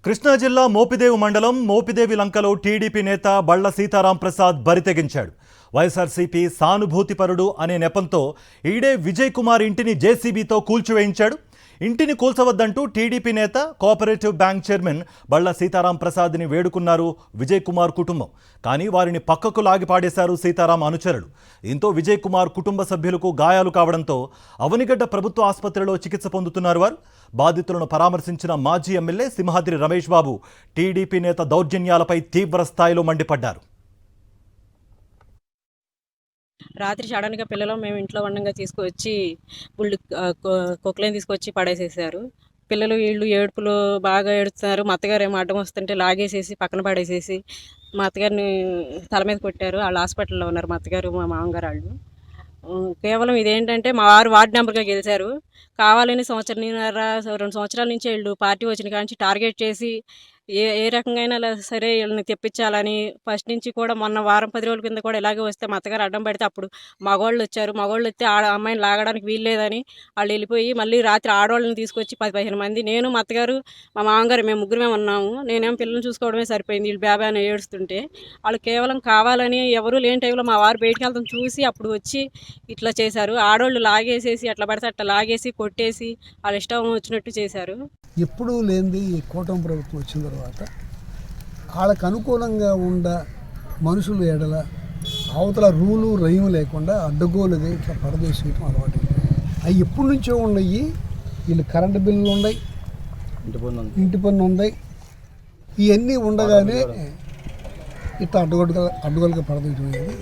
కృష్ణా జిల్లా మోపిదేవి మండలం మోపిదేవి లంకలో టీడీపీ నేత బళ్ళ సీతారాం ప్రసాద్ బరితెగించాడు. వైఎస్ఆర్సీపీ సానుభూతిపరుడు అనే నెపంతో ఈడే విజయ్ కుమార్ ఇంటిని జేసీబీతో కూల్చివేయించాడు. ఇంటిని కూల్చవద్దంటూ టీడీపీ నేత కోఆపరేటివ్ బ్యాంక్ చైర్మన్ బళ్ళ సీతారాం ప్రసాద్ని వేడుకున్నారు విజయ్ కుమార్ కుటుంబం. కానీ వారిని పక్కకు లాగిపాడేశారు సీతారాం అనుచరులు. దీంతో విజయ్ కుమార్ కుటుంబ సభ్యులకు గాయాలు కావడంతో అవనిగడ్డ ప్రభుత్వ ఆసుపత్రిలో చికిత్స పొందుతున్నారు వారు. బాధితులను పరామర్శించిన మాజీ ఎమ్మెల్యే సింహాద్రి రమేష్ బాబు టీడీపీ నేత దౌర్జన్యాలపై తీవ్ర స్థాయిలో మండిపడ్డారు. రాత్రి సడన్గా పిల్లలు మేము ఇంట్లో ఉండగా తీసుకొచ్చి బుల్లి కుక్కలేని తీసుకొచ్చి పడేసేసారు. పిల్లలు వీళ్ళు ఏడుపులు బాగా ఏడుస్తున్నారు. మా అత్తగారు ఏమో అడ్డం వస్తుంటే లాగేసేసి పక్కన పడేసేసి మా అత్తగారిని తల మీద కొట్టారు. వాళ్ళు హాస్పిటల్లో ఉన్నారు, మా అత్తగారు మా మామగారు వాళ్ళు. కేవలం ఇదేంటంటే మా వారు వార్డు నెంబర్గా గెలిచారు. కావాలని 2 సంవత్సరాల నుంచి వీళ్ళు పార్టీ వచ్చిన కాడ నుంచి టార్గెట్ చేసి ఏ రకంగా సరే వీళ్ళని తెప్పించాలని ఫస్ట్ నుంచి కూడా మొన్న వారం 10 రోజుల కింద కూడా ఇలాగే వస్తే మా అత్తగారు అడ్డం పడితే అప్పుడు మగవాళ్ళు వచ్చారు. మగవాళ్ళు వస్తే అమ్మాయిని లాగడానికి వీల్లేదని వాళ్ళు వెళ్ళిపోయి మళ్ళీ రాత్రి ఆడవాళ్ళని తీసుకొచ్చి 10-15 మంది, నేను మా అత్తగారు మా మామగారు మేము ముగ్గురమే ఉన్నాము. నేనేమో పిల్లల్ని చూసుకోవడమే సరిపోయింది. వీళ్ళు బేబా అని ఏడుస్తుంటే వాళ్ళు కేవలం కావాలని ఎవరు లేని టైంలో మా వారు బయటికి వెళ్తాం చూసి అప్పుడు వచ్చి ఇట్లా చేశారు. ఆడవాళ్ళు లాగేసేసి అట్లా పడితే అట్లా లాగేసి కొట్టేసి వాళ్ళ ఇష్టం వచ్చినట్టు చేశారు. ఎప్పుడూ లేనిది ఈ కూటమి ప్రభుత్వం వచ్చిన తర్వాత వాళ్ళకు అనుకూలంగా ఉండ మనుషులు ఎడల అవతల రూలు రయ్యం లేకుండా అడ్డగోలుగా ఇట్లా పడదోసేయటం అలవాటు. అవి ఎప్పటి నుంచో ఉన్నాయి. వీళ్ళు కరెంటు బిల్లులు ఉన్నాయి, ఇంటి పన్ను ఉన్నాయి, ఇవన్నీ ఉండగానే ఇట్లా అడ్డగోలుగా పడదోయటం అనేది